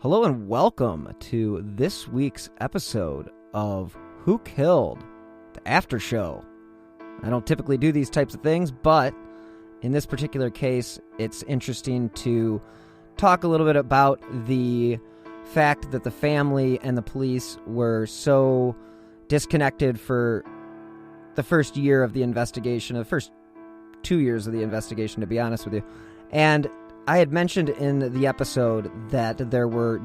Hello and welcome to this week's episode of Who Killed? The After Show. I don't typically do these types of things, but in this particular case, it's interesting to talk a little bit about the fact that the family and the police were so disconnected for the first year of the investigation, the first 2 years of the investigation, to be honest with you. And I had mentioned in the episode that there were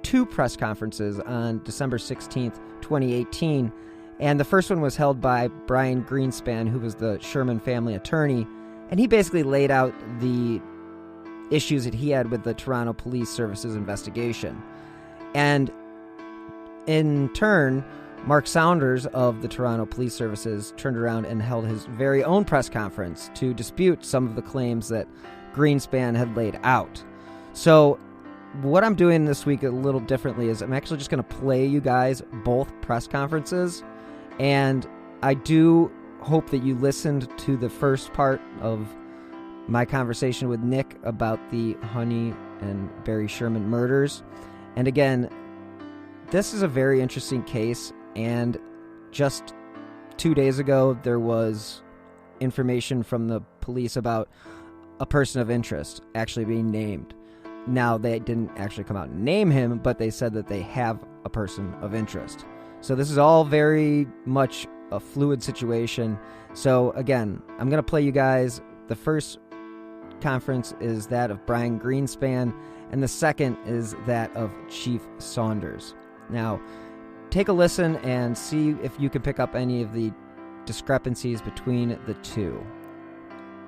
2 press conferences on December 16th, 2018, and the first one was held by Brian Greenspan, who was the Sherman family attorney, and he basically laid out the issues that he had with the Toronto Police Service's investigation. And in turn, Mark Saunders of the Toronto Police Services turned around and held his very own press conference to dispute some of the claims that Greenspan had laid out. So what I'm doing this week a little differently is I'm actually just going to play you guys both press conferences, and I do hope that you listened to the first part of my conversation with Nick about the Honey and Barry Sherman murders. And again, this is a very interesting case, and just 2 days ago there was information from the police about a person of interest actually being named. Now, they didn't actually come out and name him, but they said that they have a person of interest. So this is all very much a fluid situation. So again, I'm going to play you guys. The first conference is that of Brian Greenspan, and the second is that of Chief Saunders. Now, take a listen and see if you can pick up any of the discrepancies between the two.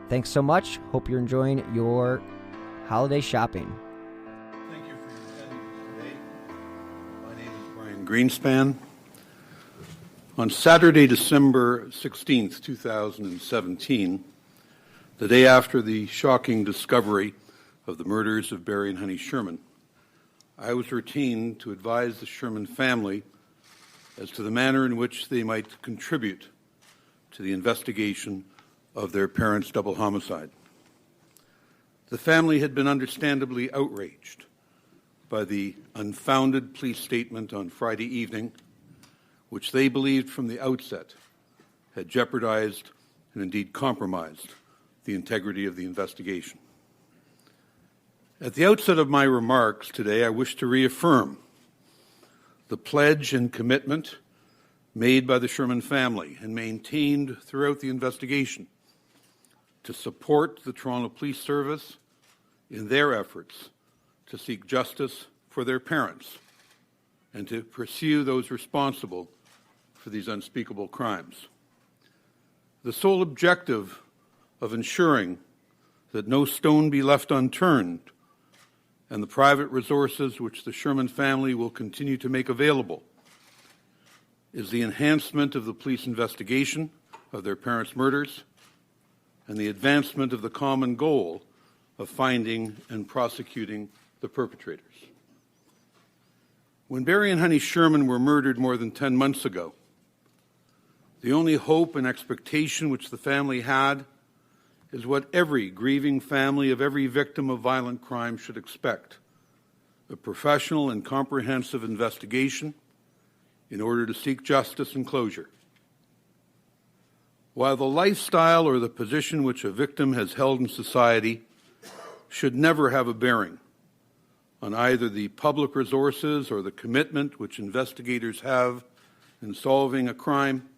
Thanks so much. Hope you're enjoying your holiday shopping. Thank you for attending today. My name is Brian Greenspan. On Saturday, December 16th, 2017, the day after the shocking discovery of the murders of Barry and Honey Sherman, I was retained to advise the Sherman family as to the manner in which they might contribute to the investigation of their parents' double homicide. The family had been understandably outraged by the unfounded police statement on Friday evening, which they believed from the outset had jeopardized and indeed compromised the integrity of the investigation. At the outset of my remarks today, I wish to reaffirm the pledge and commitment made by the Sherman family and maintained throughout the investigation to support the Toronto Police Service in their efforts to seek justice for their parents and to pursue those responsible for these unspeakable crimes. The sole objective of ensuring that no stone be left unturned and the private resources which the Sherman family will continue to make available is the enhancement of the police investigation of their parents' murders and the advancement of the common goal of finding and prosecuting the perpetrators. When Barry and Honey Sherman were murdered more than 10 months ago, the only hope and expectation which the family had is what every grieving family of every victim of violent crime should expect: a professional and comprehensive investigation in order to seek justice and closure. While the lifestyle or the position which a victim has held in society should never have a bearing on either the public resources or the commitment which investigators have in solving a crime,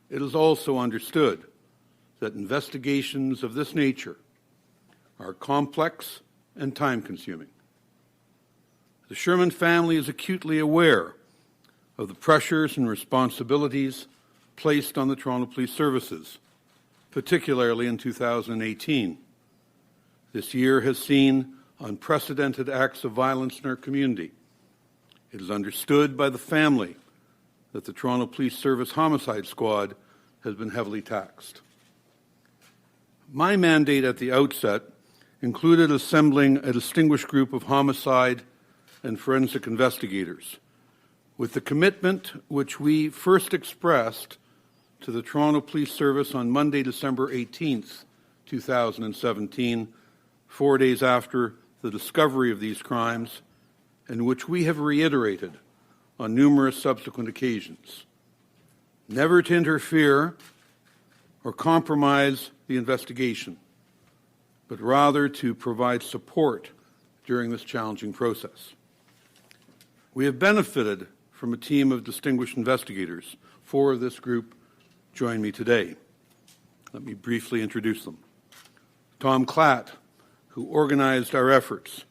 it is also understood that investigations of this nature are complex and time-consuming. The Sherman family is acutely aware of the pressures and responsibilities placed on the Toronto Police Services, particularly in 2018. This year has seen unprecedented acts of violence in our community. It is understood by the family that the Toronto Police Service Homicide Squad has been heavily taxed. My mandate at the outset included assembling a distinguished group of homicide and forensic investigators with the commitment which we first expressed to the Toronto Police Service on Monday, December 18th, 2017, 4 days after the discovery of these crimes, and which we have reiterated on numerous subsequent occasions. Never to interfere or compromise the investigation, but rather to provide support during this challenging process. We have benefited from a team of distinguished investigators. 4 of this group join me today. Let me briefly introduce them. Tom Klatt, who organized our efforts,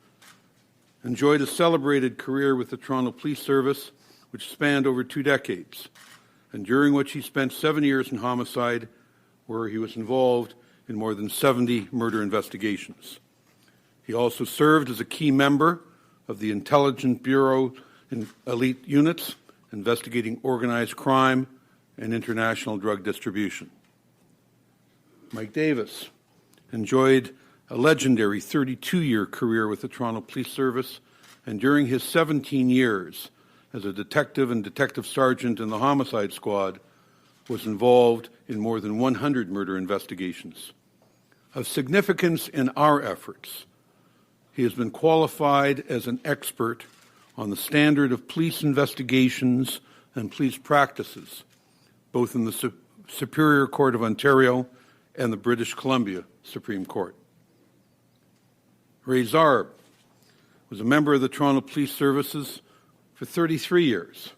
enjoyed a celebrated career with the Toronto Police Service, which spanned over 2 decades, and during which he spent 7 years in homicide, where he was involved in more than 70 murder investigations. He also served as a key member of the Intelligence Bureau and elite units investigating organized crime and international drug distribution. Mike Davis enjoyed a legendary 32-year career with the Toronto Police Service, and during his 17 years as a detective and detective sergeant in the homicide squad, was involved in more than 100 murder investigations. Of significance in our efforts, he has been qualified as an expert on the standard of police investigations and police practices, both in the Superior Court of Ontario and the British Columbia Supreme Court. Ray Zarb was a member of the Toronto Police Services for 33 years,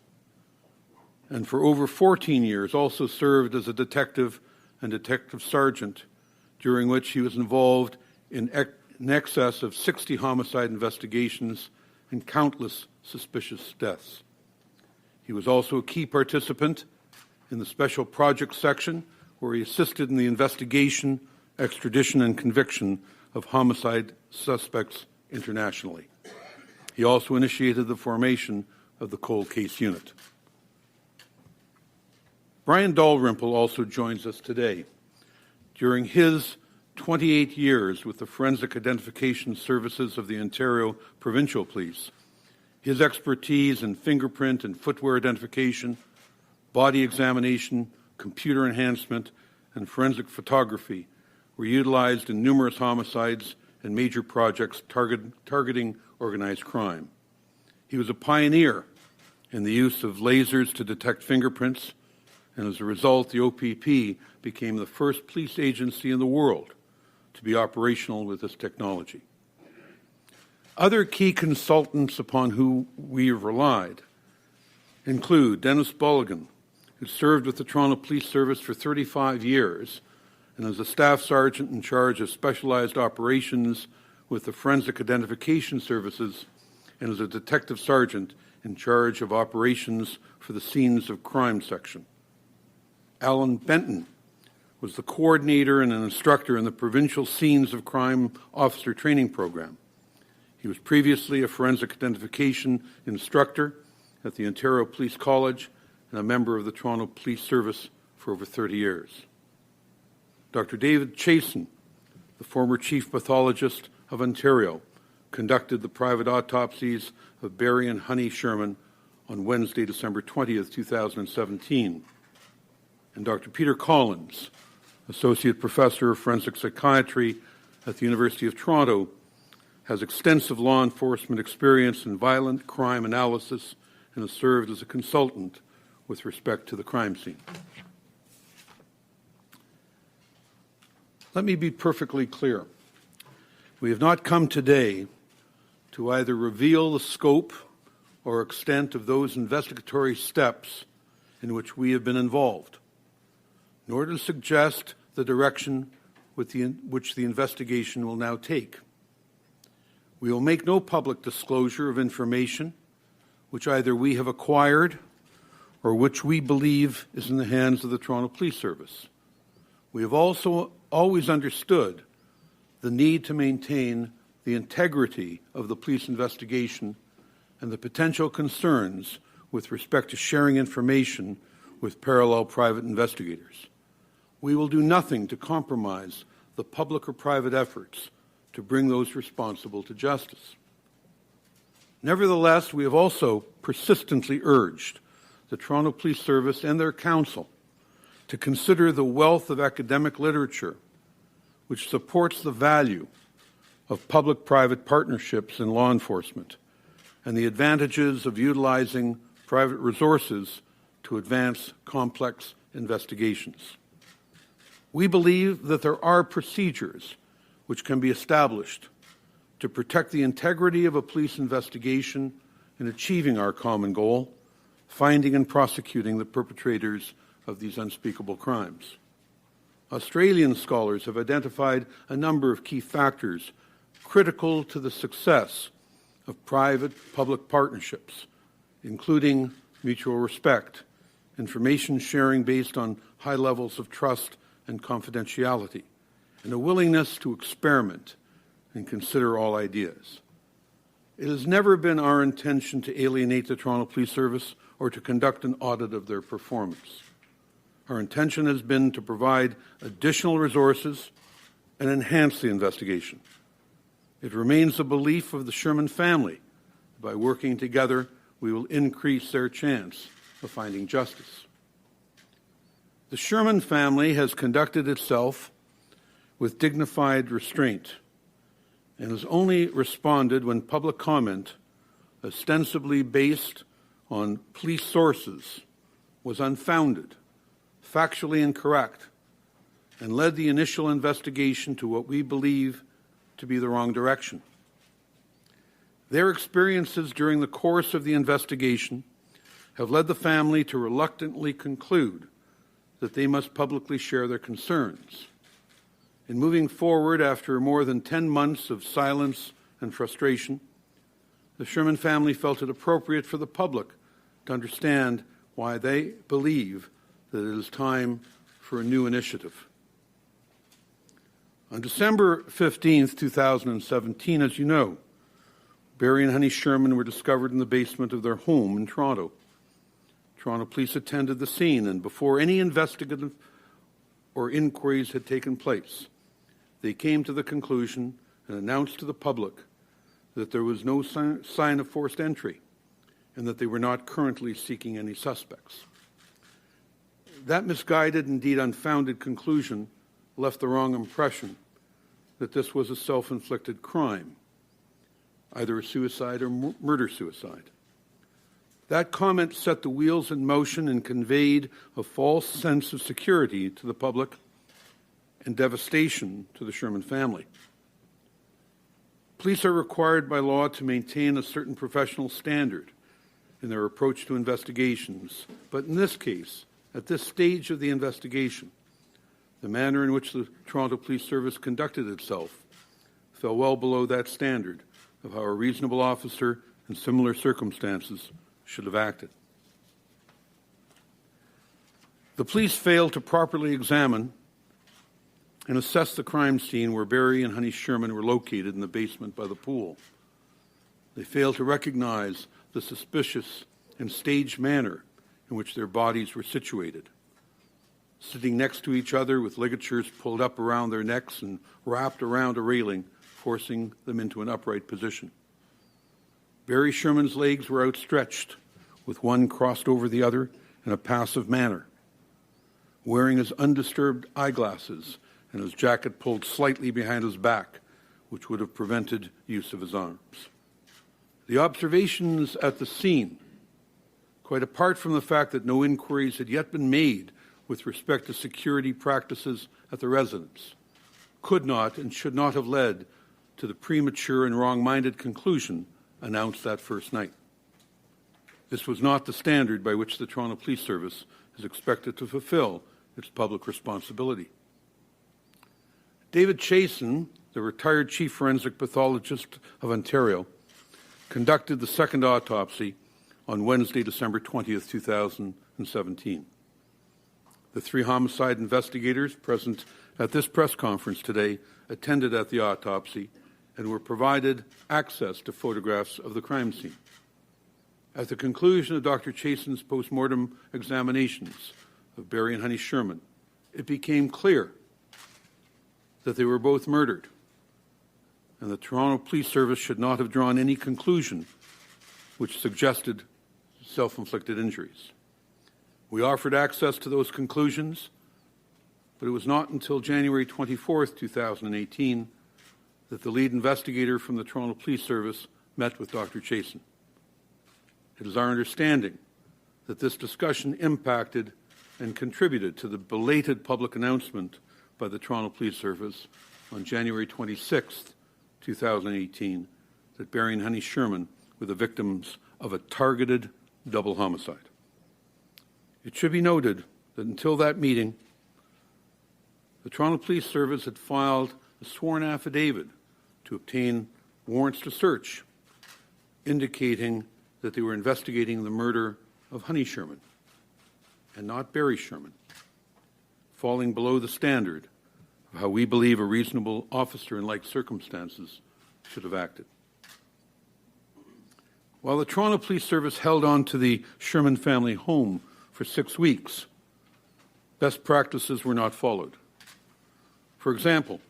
and for over 14 years also served as a detective and detective sergeant, during which he was involved in excess of 60 homicide investigations and countless suspicious deaths. He was also a key participant in the Special Projects section, where he assisted in the investigation, extradition, and conviction of homicide suspects internationally. He also initiated the formation of the Cold Case Unit. Brian Dalrymple also joins us today. During his 28 years with the Forensic Identification Services of the Ontario Provincial Police, his expertise in fingerprint and footwear identification, body examination, computer enhancement, and forensic photography were utilized in numerous homicides and major projects targeting organized crime. He was a pioneer in the use of lasers to detect fingerprints, and as a result, the OPP became the first police agency in the world to be operational with this technology. Other key consultants upon whom we have relied include Dennis Bulligan, who served with the Toronto Police Service for 35 years and as a staff sergeant in charge of specialized operations with the Forensic Identification Services, and as a detective sergeant in charge of operations for the Scenes of Crime section. Alan Benton was the coordinator and an instructor in the Provincial Scenes of Crime Officer Training Program. He was previously a forensic identification instructor at the Ontario Police College and a member of the Toronto Police Service for over 30 years. Dr. David Chasen, the former Chief Pathologist of Ontario, conducted the private autopsies of Barry and Honey Sherman on Wednesday, December 20th, 2017. And Dr. Peter Collins, Associate Professor of Forensic Psychiatry at the University of Toronto, has extensive law enforcement experience in violent crime analysis and has served as a consultant with respect to the crime scene. Let me be perfectly clear. We have not come today to either reveal the scope or extent of those investigatory steps in which we have been involved, nor to suggest the direction which the investigation will now take. We will make no public disclosure of information which either we have acquired or which we believe is in the hands of the Toronto Police Service. We have also always understood the need to maintain the integrity of the police investigation and the potential concerns with respect to sharing information with parallel private investigators. We will do nothing to compromise the public or private efforts to bring those responsible to justice. Nevertheless, we have also persistently urged the Toronto Police Service and their counsel to consider the wealth of academic literature which supports the value of public-private partnerships in law enforcement and the advantages of utilizing private resources to advance complex investigations. We believe that there are procedures which can be established to protect the integrity of a police investigation in achieving our common goal, finding and prosecuting the perpetrators of these unspeakable crimes. Australian scholars have identified a number of key factors critical to the success of private-public partnerships, including mutual respect, information sharing based on high levels of trust and confidentiality, and a willingness to experiment and consider all ideas. It has never been our intention to alienate the Toronto Police Service or to conduct an audit of their performance. Our intention has been to provide additional resources and enhance the investigation. It remains the belief of the Sherman family that by working together, we will increase their chance of finding justice. The Sherman family has conducted itself with dignified restraint and has only responded when public comment, ostensibly based on police sources, was unfounded, factually incorrect, and led the initial investigation to what we believe to be the wrong direction. Their experiences during the course of the investigation have led the family to reluctantly conclude that they must publicly share their concerns. In moving forward after more than 10 months of silence and frustration, the Sherman family felt it appropriate for the public to understand why they believe that it is time for a new initiative. On December 15, 2017, as you know, Barry and Honey Sherman were discovered in the basement of their home in Toronto. Toronto police attended the scene, and before any investigative or inquiries had taken place, they came to the conclusion and announced to the public that there was no sign of forced entry and that they were not currently seeking any suspects. That misguided, indeed unfounded conclusion left the wrong impression that this was a self-inflicted crime, either a suicide or murder-suicide. That comment set the wheels in motion and conveyed a false sense of security to the public and devastation to the Sherman family. Police are required by law to maintain a certain professional standard in their approach to investigations, but in this case, at this stage of the investigation, the manner in which the Toronto Police Service conducted itself fell well below that standard of how a reasonable officer in similar circumstances should have acted. The police failed to properly examine and assess the crime scene where Barry and Honey Sherman were located in the basement by the pool. They failed to recognize the suspicious and staged manner in which their bodies were situated, sitting next to each other with ligatures pulled up around their necks and wrapped around a railing, forcing them into an upright position. Barry Sherman's legs were outstretched, with one crossed over the other in a passive manner, wearing his undisturbed eyeglasses and his jacket pulled slightly behind his back, which would have prevented use of his arms. The observations at the scene, quite apart from the fact that no inquiries had yet been made with respect to security practices at the residence, could not and should not have led to the premature and wrong-minded conclusion announced that first night. This was not the standard by which the Toronto Police Service is expected to fulfill its public responsibility. David Chasen, the retired chief forensic pathologist of Ontario, conducted the second autopsy on Wednesday, December 20th, 2017. The three homicide investigators present at this press conference today attended at the autopsy and were provided access to photographs of the crime scene. At the conclusion of Dr. Chasen's post-mortem examinations of Barry and Honey Sherman, it became clear that they were both murdered, and the Toronto Police Service should not have drawn any conclusion which suggested self-inflicted injuries. We offered access to those conclusions, but it was not until January 24th, 2018, that the lead investigator from the Toronto Police Service met with Dr. Chasen. It is our understanding that this discussion impacted and contributed to the belated public announcement by the Toronto Police Service on January 26, 2018, that Barry and Honey Sherman were the victims of a targeted double homicide. It should be noted that until that meeting, the Toronto Police Service had filed a sworn affidavit to obtain warrants to search, indicating that they were investigating the murder of Honey Sherman and not Barry Sherman, falling below the standard of how we believe a reasonable officer in like circumstances should have acted. While the Toronto Police Service held on to the Sherman family home for 6 weeks, best practices were not followed. For example,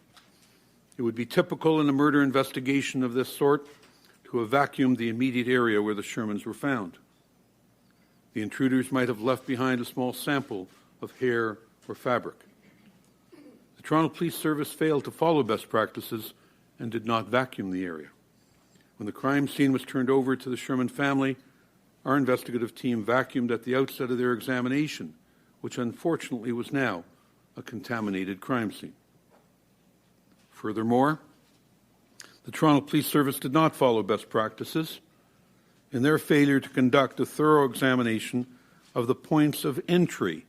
it would be typical in a murder investigation of this sort to have vacuumed the immediate area where the Shermans were found. The intruders might have left behind a small sample of hair or fabric. The Toronto Police Service failed to follow best practices and did not vacuum the area. When the crime scene was turned over to the Sherman family, our investigative team vacuumed at the outset of their examination, which unfortunately was now a contaminated crime scene. Furthermore, the Toronto Police Service did not follow best practices in their failure to conduct a thorough examination of the points of entry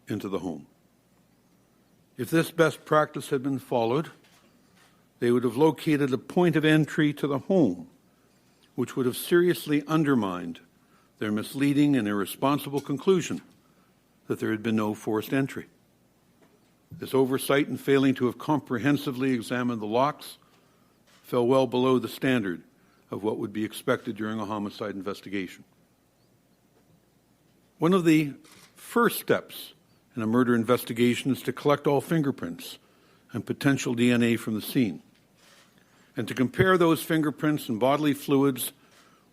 into the home. If this best practice had been followed, they would have located a point of entry to the home, which would have seriously undermined their misleading and irresponsible conclusion that there had been no forced entry. This oversight in failing to have comprehensively examined the locks fell well below the standard of what would be expected during a homicide investigation. One of the first steps in a murder investigation is to collect all fingerprints and potential DNA from the scene, and to compare those fingerprints and bodily fluids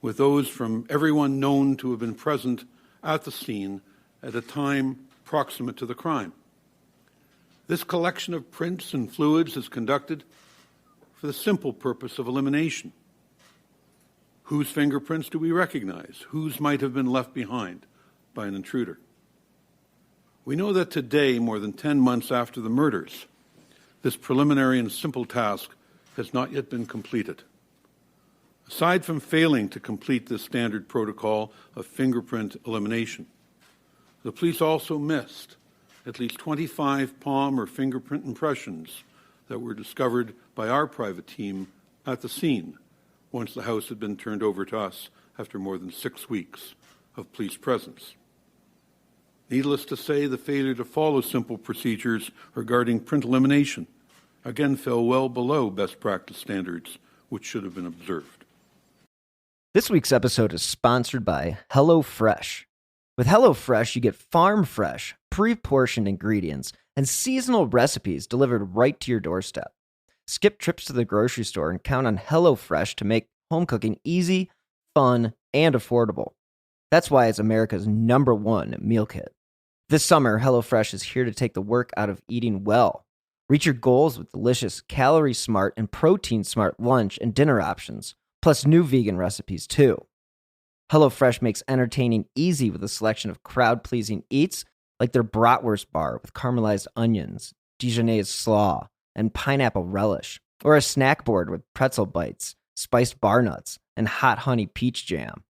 with those from everyone known to have been present at the scene at a time proximate to the crime. This collection of prints and fluids is conducted for the simple purpose of elimination. Whose fingerprints do we recognize? Whose might have been left behind by an intruder? We know that today, more than 10 months after the murders, this preliminary and simple task has not yet been completed. Aside from failing to complete this standard protocol of fingerprint elimination, the police also missed at least 25 palm or fingerprint impressions that were discovered by our private team at the scene once the house had been turned over to us after more than 6 weeks of police presence. Needless to say, the failure to follow simple procedures regarding print elimination again fell well below best practice standards, which should have been observed. This week's episode is sponsored by HelloFresh. With HelloFresh, you get farm-fresh, pre-portioned ingredients and seasonal recipes delivered right to your doorstep. Skip trips to the grocery store and count on HelloFresh to make home cooking easy, fun, and affordable. That's why it's America's #1 meal kit. This summer, HelloFresh is here to take the work out of eating well. Reach your goals with delicious, calorie-smart and protein-smart lunch and dinner options, plus new vegan recipes too. HelloFresh makes entertaining easy with a selection of crowd-pleasing eats like their bratwurst bar with caramelized onions, Dijonnaise slaw, and pineapple relish, or a snack board with pretzel bites, spiced bar nuts, and hot honey peach jam.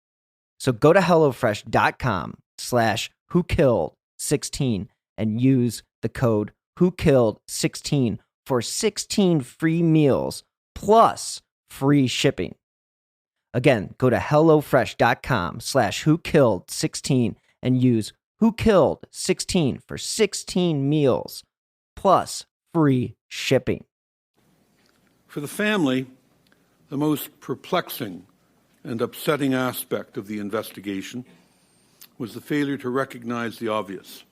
So go to HelloFresh.com/WhoKilled16 and use the code WhoKilled16 for 16 free meals plus free shipping. Again, go to HelloFresh.com/WhoKilled16 and use WhoKilled16 for 16 meals plus free shipping. For the family, the most perplexing and upsetting aspect of the investigation was the failure to recognize the obvious,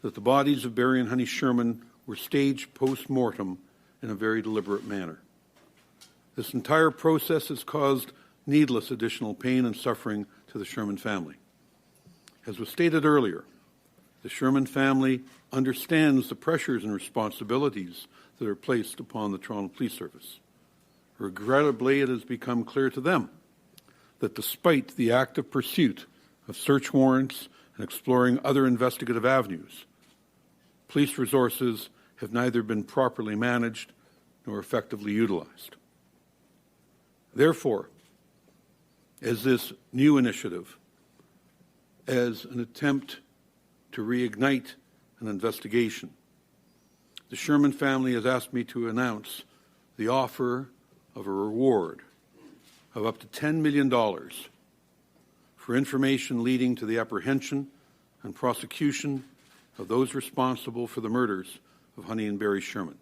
that the bodies of Barry and Honey Sherman were staged post-mortem in a very deliberate manner. This entire process has caused needless additional pain and suffering to the Sherman family. As was stated earlier, the Sherman family understands the pressures and responsibilities that are placed upon the Toronto Police Service. Regrettably, it has become clear to them that despite the active pursuit of search warrants and exploring other investigative avenues, police resources have neither been properly managed nor effectively utilized. Therefore, as this new initiative, as an attempt to reignite an investigation, the Sherman family has asked me to announce the offer of a reward of up to $10 million for information leading to the apprehension and prosecution of those responsible for the murders of Honey and Barry Sherman.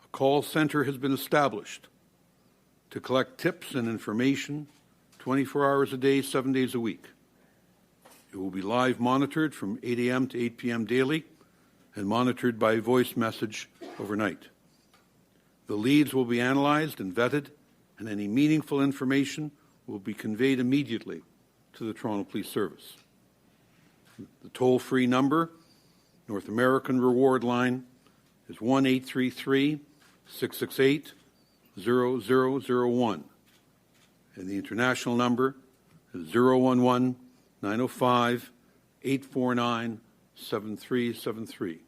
A call center has been established to collect tips and information 24 hours a day, 7 days a week. It will be live monitored from 8 a.m. to 8 p.m. daily and monitored by voice message overnight. The leads will be analyzed and vetted, and any meaningful information will be conveyed immediately to the Toronto Police Service. The toll-free number, North American Reward Line, is 1-833-668-0001, and the international number is 011-905-849-7373.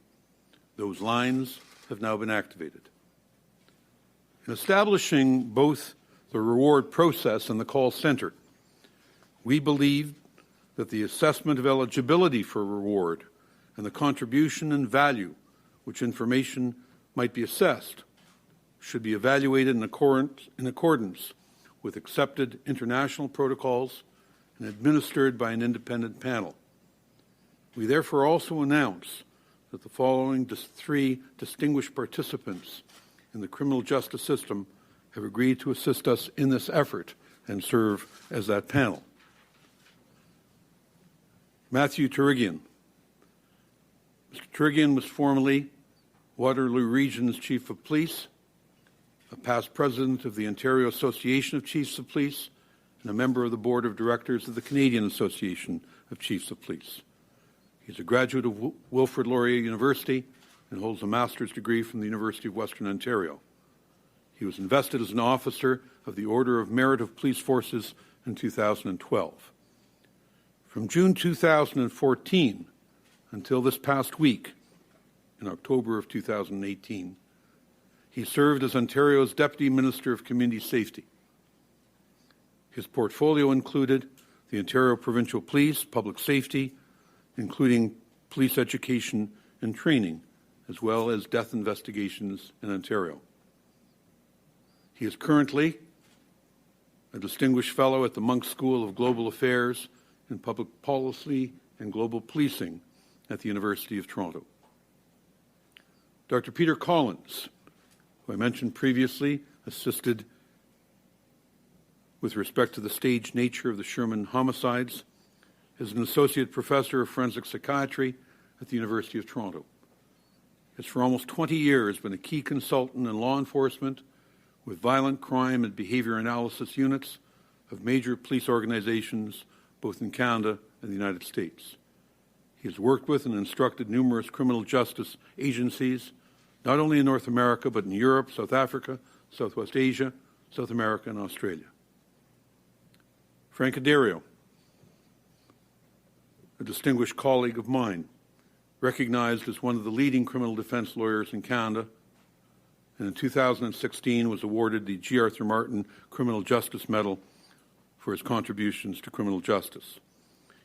Those lines have now been activated. In establishing both the reward process and the call center, we believe that the assessment of eligibility for reward and the contribution and value which information might be assessed should be evaluated in accordance with accepted international protocols and administered by an independent panel. We therefore also announce that the following three distinguished participants in the criminal justice system have agreed to assist us in this effort and serve as that panel. Matthew Turigian. Mr. Turigian was formerly Waterloo Region's Chief of Police, a past president of the Ontario Association of Chiefs of Police, and a member of the Board of Directors of the Canadian Association of Chiefs of Police. He's a graduate of Wilfrid Laurier University and holds a master's degree from the University of Western Ontario. He was invested as an officer of the Order of Merit of Police Forces in 2012. From June 2014 until this past week, in October of 2018, he served as Ontario's Deputy Minister of Community Safety. His portfolio included the Ontario Provincial Police, Public Safety, including police education and training, as well as death investigations in Ontario. He is currently a Distinguished Fellow at the Monk School of Global Affairs in Public Policy and Global Policing at the University of Toronto. Dr. Peter Collins, who I mentioned previously, assisted with respect to the staged nature of the Sherman homicides, is an Associate Professor of Forensic Psychiatry at the University of Toronto. He has for almost 20 years been a key consultant in law enforcement with violent crime and behavior analysis units of major police organizations both in Canada and the United States. He has worked with and instructed numerous criminal justice agencies, not only in North America, but in Europe, South Africa, Southwest Asia, South America, and Australia. Frank Addario, a distinguished colleague of mine, recognized as one of the leading criminal defense lawyers in Canada, and in 2016 was awarded the G. Arthur Martin Criminal Justice Medal for his contributions to criminal justice.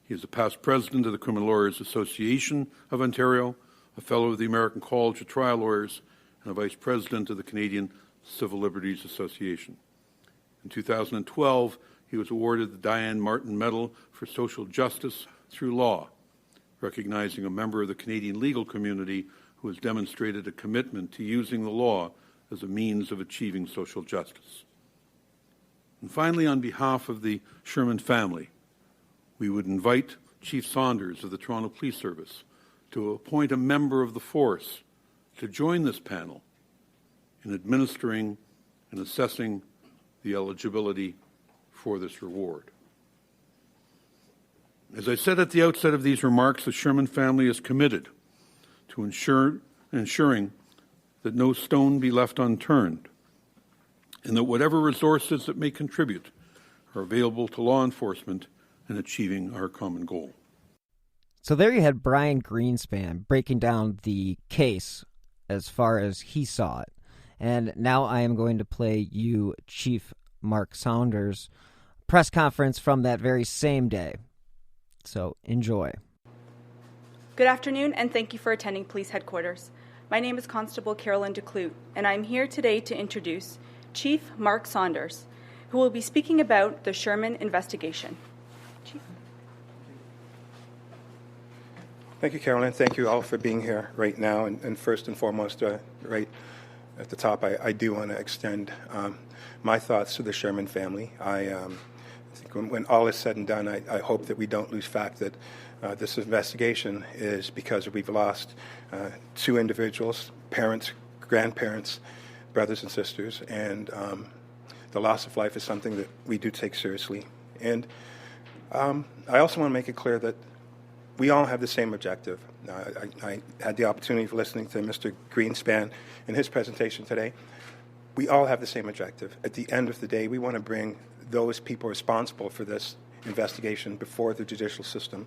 He is a past president of the Criminal Lawyers Association of Ontario, a fellow of the American College of Trial Lawyers, and a vice president of the Canadian Civil Liberties Association. In 2012, he was awarded the Diane Martin Medal for Social Justice through Law, recognizing a member of the Canadian legal community who has demonstrated a commitment to using the law as a means of achieving social justice. And finally, on behalf of the Sherman family, we would invite Chief Saunders of the Toronto Police Service to appoint a member of the force to join this panel in administering and assessing the eligibility for this reward. As I said at the outset of these remarks, the Sherman family is committed to ensuring that no stone be left unturned, and that whatever resources that may contribute are available to law enforcement in achieving our common goal. So there you had Brian Greenspan breaking down the case as far as he saw it. And now I am going to play you Chief Mark Saunders' press conference from that very same day. So enjoy. Good afternoon, and thank you for attending Police Headquarters. My name is Constable Carolyn DeClute, and I'm here today to introduce Chief Mark Saunders, who will be speaking about the Sherman investigation. Chief. Thank you, Carolyn. Thank you all for being here right now. And first and foremost, right at the top, I do want to extend my thoughts to the Sherman family. I think when all is said and done, I hope that we don't lose fact that this investigation is because we've lost two individuals, parents, grandparents, brothers and sisters, and the loss of life is something that we do take seriously. And I also want to make it clear that we all have the same objective. I had the opportunity of listening to Mr. Greenspan in his presentation today. We all have the same objective. At the end of the day, we want to bring those people responsible for this investigation before the judicial system.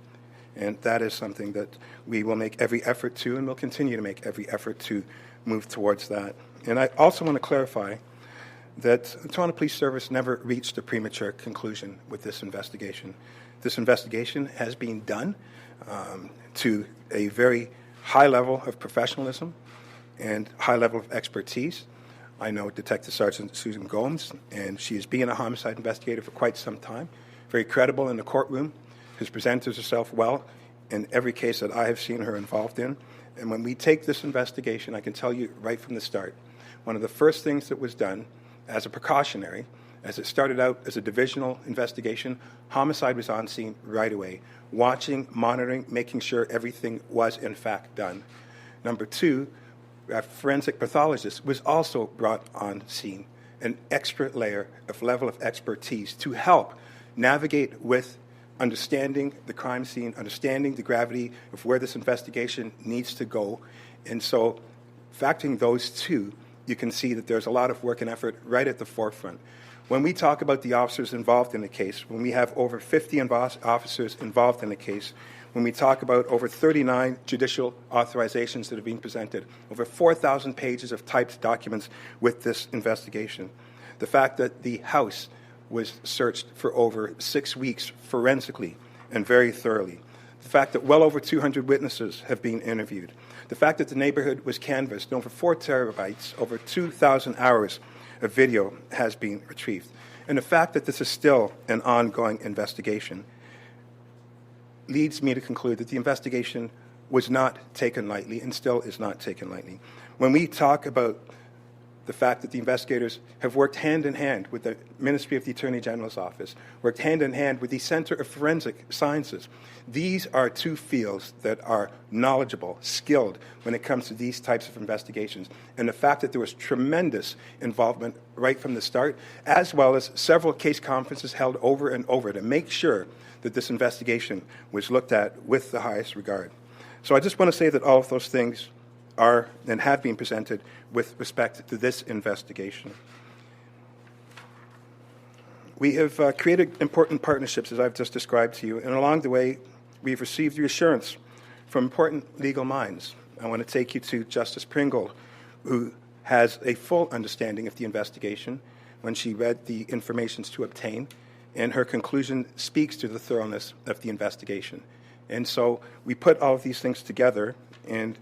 And that is something that we will make every effort to, and will continue to make every effort to move towards that. And I also want to clarify that the Toronto Police Service never reached a premature conclusion with this investigation. This investigation has been done to a very high level of professionalism and high level of expertise. I know Detective Sergeant Susan Gomes, and she has been a homicide investigator for quite some time, very credible in the courtroom, has presented herself well in every case that I have seen her involved in. And when we take this investigation, I can tell you right from the start, one of the first things that was done as a precautionary, as it started out as a divisional investigation, homicide was on scene right away, watching, monitoring, making sure everything was in fact done. Number two, a forensic pathologist was also brought on scene, an extra layer of level of expertise to help navigate with understanding the crime scene, understanding the gravity of where this investigation needs to go. And so factoring those two, you can see that there's a lot of work and effort right at the forefront. When we talk about the officers involved in the case, when we have over 50 officers involved in the case, when we talk about over 39 judicial authorizations that have been presented, over 4,000 pages of typed documents with this investigation, the fact that the house was searched for over 6 weeks forensically and very thoroughly, the fact that well over 200 witnesses have been interviewed, the fact that the neighborhood was canvassed, over 4 terabytes, over 2,000 hours of video has been retrieved, and the fact that this is still an ongoing investigation leads me to conclude that the investigation was not taken lightly and still is not taken lightly. When we talk about the fact that the investigators have worked hand in hand with the Ministry of the Attorney General's office, worked hand in hand with the Center of Forensic Sciences. These are two fields that are knowledgeable, skilled when it comes to these types of investigations. And the fact that there was tremendous involvement right from the start, as well as several case conferences held over and over to make sure that this investigation was looked at with the highest regard. So I just want to say that all of those things are and have been presented with respect to this investigation. We have created important partnerships, as I've just described to you, and along the way, we've received reassurance from important legal minds. I want to take you to Justice Pringle, who has a full understanding of the investigation when she read the informations to obtain, and her conclusion speaks to the thoroughness of the investigation. And so we put all of these things together, and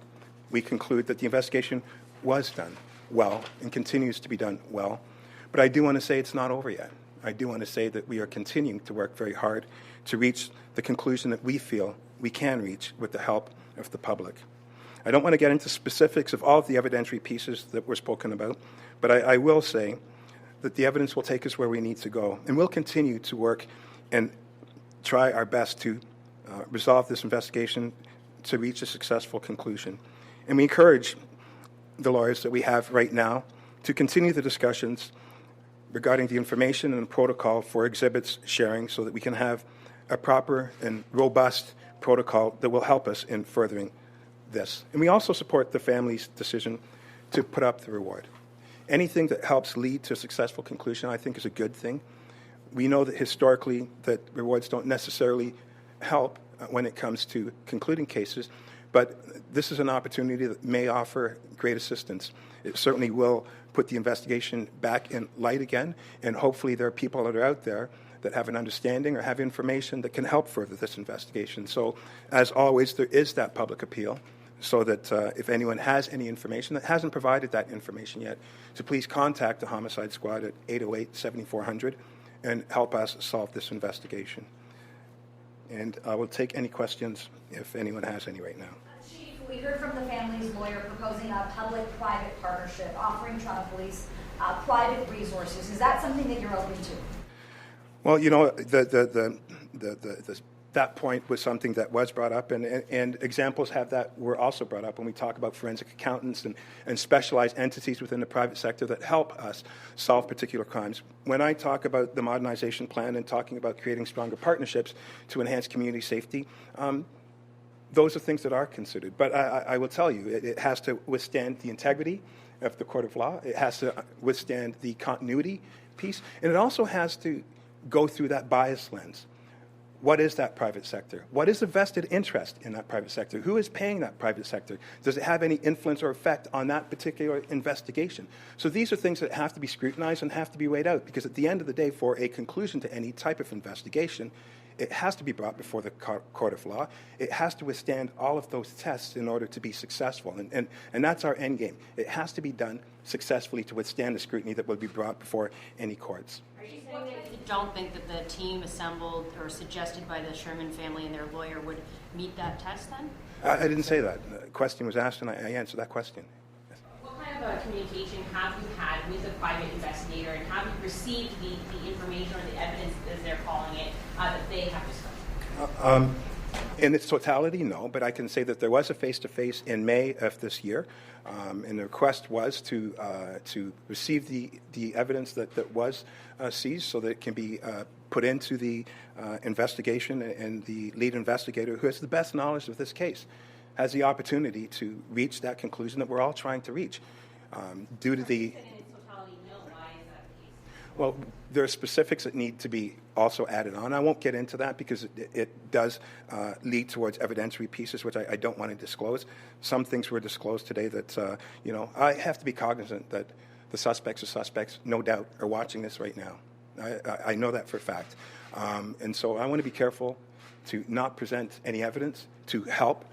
we conclude that the investigation was done well and continues to be done well. But I do want to say it's not over yet. I do want to say that we are continuing to work very hard to reach the conclusion that we feel we can reach with the help of the public. I don't want to get into specifics of all of the evidentiary pieces that were spoken about, but I will say that the evidence will take us where we need to go, and we'll continue to work and try our best to resolve this investigation to reach a successful conclusion. And we encourage the lawyers that we have right now to continue the discussions regarding the information and the protocol for exhibits sharing so that we can have a proper and robust protocol that will help us in furthering this. And we also support the family's decision to put up the reward. Anything that helps lead to a successful conclusion, I think, is a good thing. We know that historically that rewards don't necessarily help when it comes to concluding cases, but this is an opportunity that may offer great assistance. It certainly will put the investigation back in light again, and hopefully there are people that are out there that have an understanding or have information that can help further this investigation. So, as always, there is that public appeal, so that if anyone has any information that hasn't provided that information yet, to please contact the Homicide Squad at 808-7400 and help us solve this investigation. And I will take any questions if anyone has any right now. Chief, we heard from the family's lawyer proposing a public-private partnership, offering Toronto Police private resources. Is that something that you're open to? Well, you know, that point was something that was brought up, and examples were also brought up when we talk about forensic accountants and specialized entities within the private sector that help us solve particular crimes. When I talk about the modernization plan and talking about creating stronger partnerships to enhance community safety, those are things that are considered. But I will tell you, it has to withstand the integrity of the court of law. It has to withstand the continuity piece, and it also has to go through that bias lens. What is that private sector? What is the vested interest in that private sector? Who is paying that private sector? Does it have any influence or effect on that particular investigation? So these are things that have to be scrutinized and have to be weighed out, because at the end of the day, for a conclusion to any type of investigation, it has to be brought before the court of law. It has to withstand all of those tests in order to be successful. And that's our end game. It has to be done successfully to withstand the scrutiny that will be brought before any courts. Are you saying that you don't think that the team assembled or suggested by the Sherman family and their lawyer would meet that test then? I didn't say that. The question was asked, and I answered that question. What kind of communication have you had with a private investigator, and have you received the information or the evidence, as they're calling it, that they have discussed? In its totality, no, but I can say that there was a face-to-face in May of this year, and the request was to receive the evidence that was seized so that it can be put into the investigation, and the lead investigator, who has the best knowledge of this case, has the opportunity to reach that conclusion that we're all trying to reach. Due to the... Well, there are specifics that need to be also added on. I won't get into that because it does lead towards evidentiary pieces, which I don't want to disclose. Some things were disclosed today that, I have to be cognizant that the suspects are suspects, no doubt, are watching this right now. I know that for a fact. And so I want to be careful to not present any evidence to help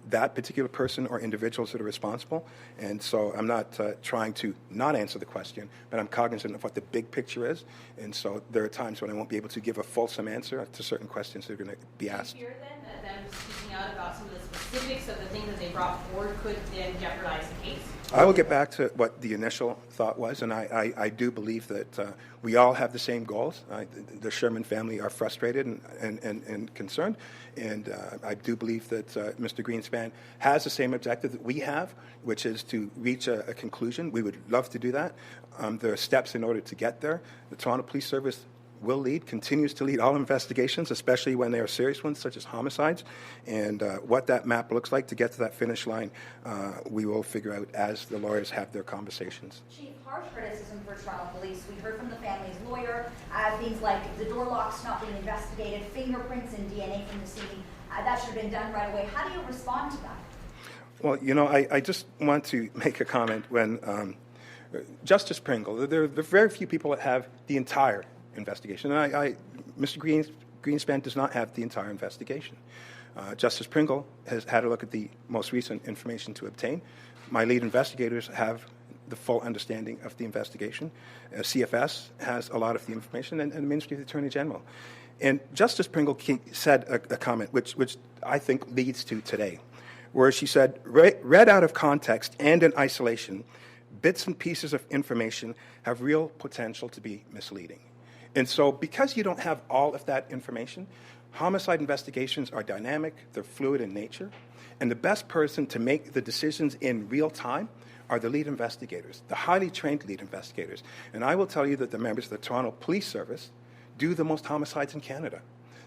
that particular person or individuals that are responsible. And so I'm not trying to not answer the question, but I'm cognizant of what the big picture is. And so there are times when I won't be able to give a fulsome answer to certain questions that are going to be asked. Do you fear then that them speaking out about some of the specifics of the things that they brought forward could then jeopardize the case? I will get back to what the initial thought was, and I do believe that we all have the same goals. The Sherman family are frustrated and concerned, and I do believe that Mr. Greenspan has the same objective that we have, which is to reach a conclusion. We would love to do that. There are steps in order to get there. The Toronto Police Service continues to lead all investigations, especially when they are serious ones, such as homicides. And what that map looks like to get to that finish line, we will figure out as the lawyers have their conversations. Chief, harsh criticism for Toronto Police. We heard from the family's lawyer, things like the door locks not being investigated, fingerprints and DNA from the scene. That should have been done right away. How do you respond to that? Well, I just want to make a comment when Justice Pringle, there are very few people that have the entire investigation. And Mr. Greenspan does not have the entire investigation. Justice Pringle has had a look at the most recent information to obtain. My lead investigators have the full understanding of the investigation. CFS has a lot of the information, and the Ministry of the Attorney General. And Justice Pringle said a comment which I think leads to today, where she said, read out of context and in isolation, bits and pieces of information have real potential to be misleading. And so because you don't have all of that information, homicide investigations are dynamic, they're fluid in nature, and the best person to make the decisions in real time are the lead investigators, the highly trained lead investigators. And I will tell you that the members of the Toronto Police Service do the most homicides in Canada.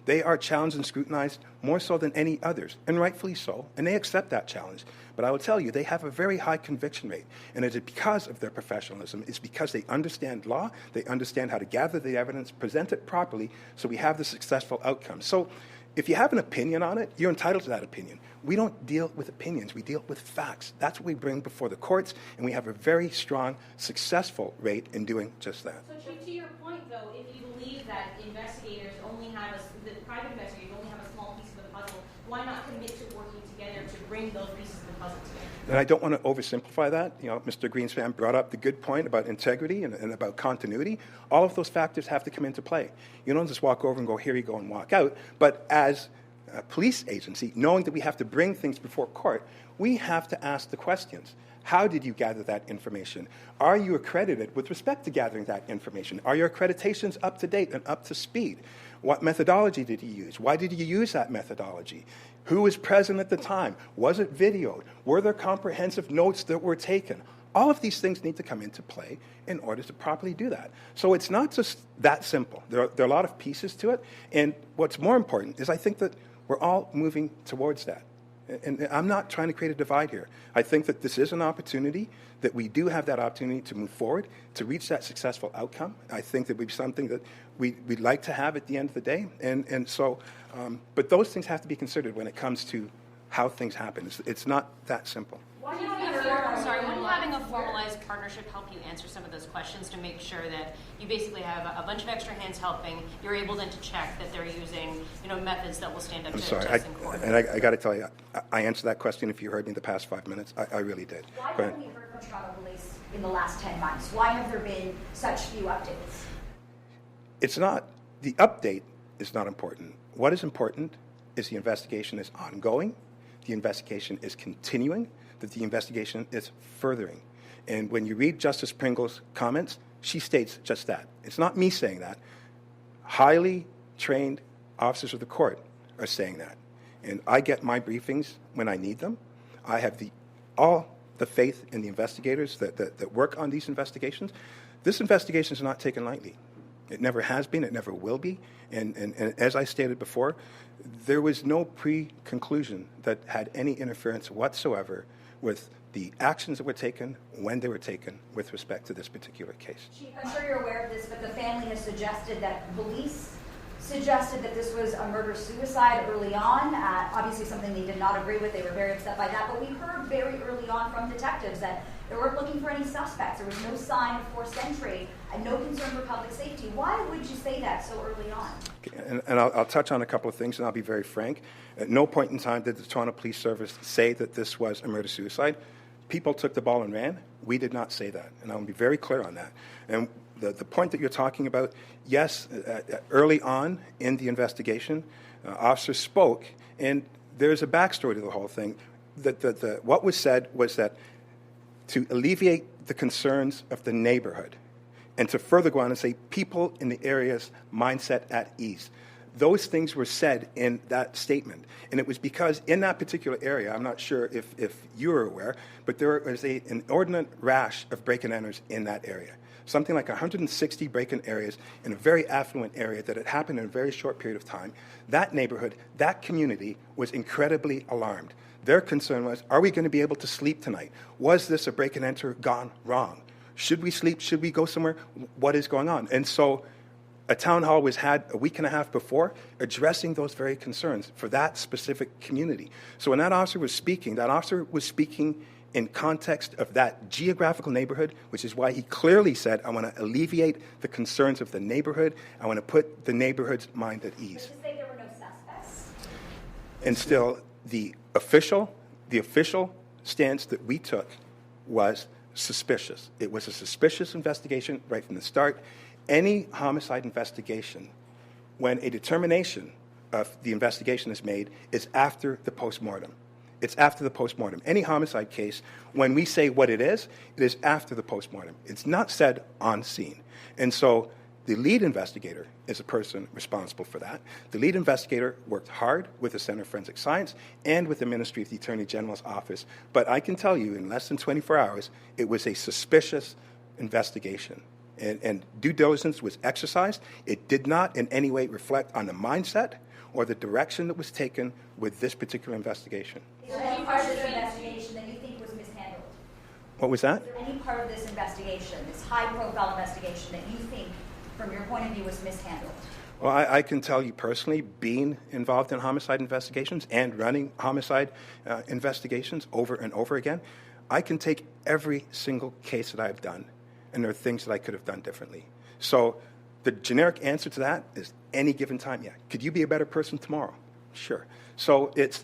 They are challenged and scrutinized more so than any others, and rightfully so, and they accept that challenge. But I will tell you, they have a very high conviction rate, and it is because of their professionalism. It's because they understand law, they understand how to gather the evidence, present it properly, so we have the successful outcome. So if you have an opinion on it, you're entitled to that opinion. We don't deal with opinions, we deal with facts. That's what we bring before the courts, and we have a very strong, successful rate in doing just that. So, Chief, to your point, though, if you believe that investigators only have the private investigators only have a small piece of the puzzle, why not commit to working together to bring those pieces of the puzzle together? And I don't want to oversimplify that. Mr. Greenspan brought up the good point about integrity and about continuity. All of those factors have to come into play. You don't just walk over and go, here you go, and walk out. But as a police agency, knowing that we have to bring things before court, we have to ask the questions. How did you gather that information? Are you accredited with respect to gathering that information? Are your accreditations up to date and up to speed? What methodology did you use? Why did you use that methodology? Who was present at the time? Was it videoed? Were there comprehensive notes that were taken? All of these things need to come into play in order to properly do that. So it's not just that simple. There are a lot of pieces to it. And what's more important is I think that we're all moving towards that. And I'm not trying to create a divide here. I think that this is an opportunity, that we do have that opportunity to move forward, to reach that successful outcome. I think that would be something that we'd like to have at the end of the day. But those things have to be considered when it comes to how things happen. It's not that simple. Wouldn't having a formalized partnership help you answer some of those questions to make sure that you basically have a bunch of extra hands helping? You're able then to check that they're using, methods that will stand up to tests in court. And I got to tell you, I answered that question. If you heard me the past 5 minutes, I really did. Why haven't we heard from Toronto Police in the last 10 months? Why have there been such few updates? It's not, the update is not important. What is important is the investigation is ongoing, the investigation is continuing, that the investigation is furthering. And when you read Justice Pringle's comments, she states just that. It's not me saying that. Highly trained officers of the court are saying that. And I get my briefings when I need them. I have all the faith in the investigators that work on these investigations. This investigation is not taken lightly. It never has been, it never will be. And as I stated before, there was no pre-conclusion that had any interference whatsoever with the actions that were taken, when they were taken, with respect to this particular case. Chief, I'm sure you're aware of this, but the family has suggested that police suggested that this was a murder-suicide early on. Obviously something they did not agree with. They were very upset by that. But we heard very early on from detectives that they weren't looking for any suspects. There was no sign of forced entry and no concern for public safety. Why would you say that so early on? Okay, and I'll touch on a couple of things, and I'll be very frank. At no point in time did the Toronto Police Service say that this was a murder-suicide. People took the ball and ran. We did not say that, and I will be very clear on that. And the point that you're talking about, yes, early on in the investigation, officers spoke, and there's a backstory to the whole thing. What was said was that to alleviate the concerns of the neighborhood, and to further go on and say people in the area's mindset at ease. Those things were said in that statement. And it was because in that particular area, I'm not sure if you are aware, but there was an inordinate rash of break-and-enters in that area. Something like 160 break-in areas in a very affluent area that had happened in a very short period of time. That neighborhood, that community was incredibly alarmed. Their concern was, are we going to be able to sleep tonight? Was this a break-and-enter gone wrong? Should we sleep? Should we go somewhere? What is going on? And so a town hall was had a week and a half before addressing those very concerns for that specific community. So when that officer was speaking in context of that geographical neighborhood, which is why he clearly said, I want to alleviate the concerns of the neighborhood. I want to put the neighborhood's mind at ease. But to say there were no suspects? And still, the official stance that we took was suspicious. It was a suspicious investigation right from the start. Any homicide investigation, when a determination of the investigation is made, is after the postmortem. It's after the postmortem. Any homicide case, when we say what it is after the postmortem. It's not said on scene. And so the lead investigator is a person responsible for that. The lead investigator worked hard with the Center of Forensic Science and with the Ministry of the Attorney General's office. But I can tell you, in less than 24 hours, it was a suspicious investigation. And due diligence was exercised. It did not in any way reflect on the mindset or the direction that was taken with this particular investigation. Is there any part of this investigation that you think was mishandled? What was that? Is there any part of this investigation, this high-profile investigation, that you think, from your point of view, was mishandled? Well, I can tell you personally, being involved in homicide investigations and running homicide investigations over and over again, I can take every single case that I've done, and there are things that I could have done differently. So the generic answer to that is any given time, yeah. Could you be a better person tomorrow? Sure. So it's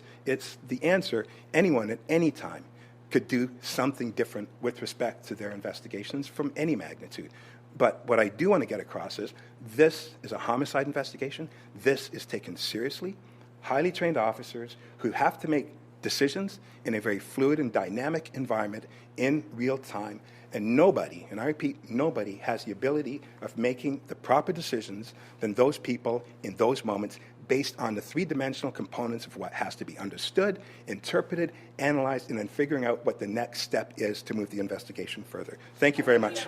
the answer, anyone at any time could do something different with respect to their investigations from any magnitude. But what I do want to get across is this is a homicide investigation. This is taken seriously. Highly trained officers who have to make decisions in a very fluid and dynamic environment in real time. And nobody, and I repeat, nobody has the ability of making the proper decisions than those people in those moments based on the three-dimensional components of what has to be understood, interpreted, analyzed, and then figuring out what the next step is to move the investigation further. Thank you very much.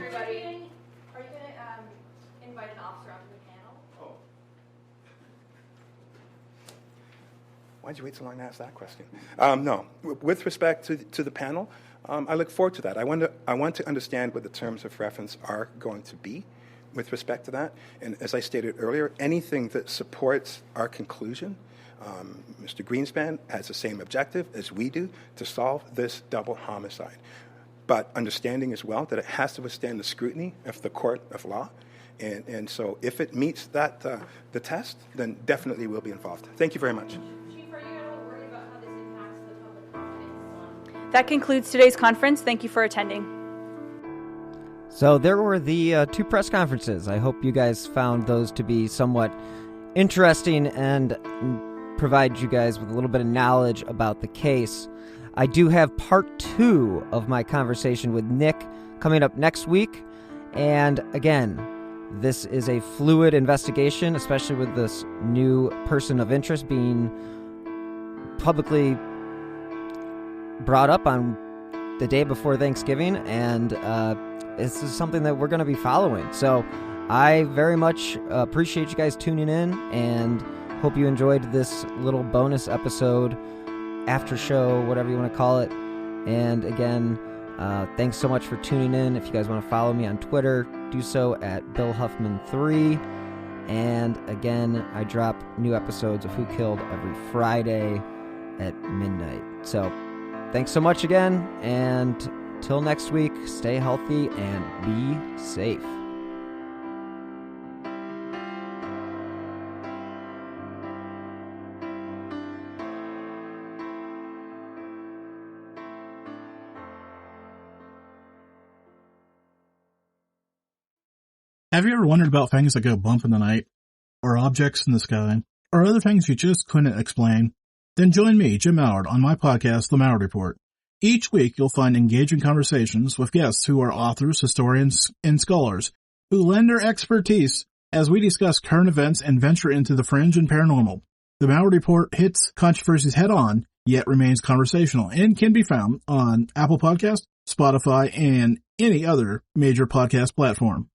Why did you wait so long to ask that question? No. With respect to the panel, I look forward to that. I want to understand what the terms of reference are going to be with respect to that. And as I stated earlier, anything that supports our conclusion, Mr. Greenspan has the same objective as we do to solve this double homicide. But understanding as well that it has to withstand the scrutiny of the court of law. And so if it meets that the test, then definitely we'll be involved. Thank you very much. That concludes today's conference. Thank you for attending. So there were the two press conferences. I hope you guys found those to be somewhat interesting and provide you guys with a little bit of knowledge about the case. I do have part 2 of my conversation with Nick coming up next week. And again, this is a fluid investigation, especially with this new person of interest being publicly brought up on the day before Thanksgiving, and this is something that we're going to be following. So I very much appreciate you guys tuning in, and hope you enjoyed this little bonus episode, after show, whatever you want to call it. And again, thanks so much for tuning in. If you guys want to follow me on Twitter, do so at BillHuffman3. And again, I drop new episodes of Who Killed every Friday at midnight. So thanks so much again, and till next week, stay healthy and be safe. Have you ever wondered about things that go bump in the night, or objects in the sky, or other things you just couldn't explain? Then join me, Jim Mallard, on my podcast, The Mallard Report. Each week, you'll find engaging conversations with guests who are authors, historians, and scholars who lend their expertise as we discuss current events and venture into the fringe and paranormal. The Mallard Report hits controversies head-on, yet remains conversational, and can be found on Apple Podcasts, Spotify, and any other major podcast platform.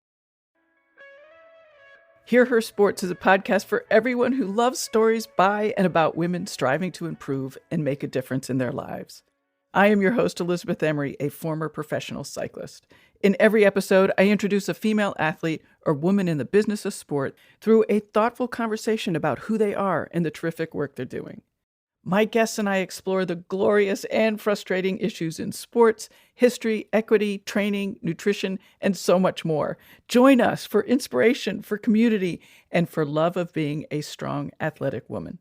Hear Her Sports is a podcast for everyone who loves stories by and about women striving to improve and make a difference in their lives. I am your host, Elizabeth Emery, a former professional cyclist. In every episode, I introduce a female athlete or woman in the business of sport through a thoughtful conversation about who they are and the terrific work they're doing. My guests and I explore the glorious and frustrating issues in sports, history, equity, training, nutrition, and so much more. Join us for inspiration, for community, and for love of being a strong, athletic woman.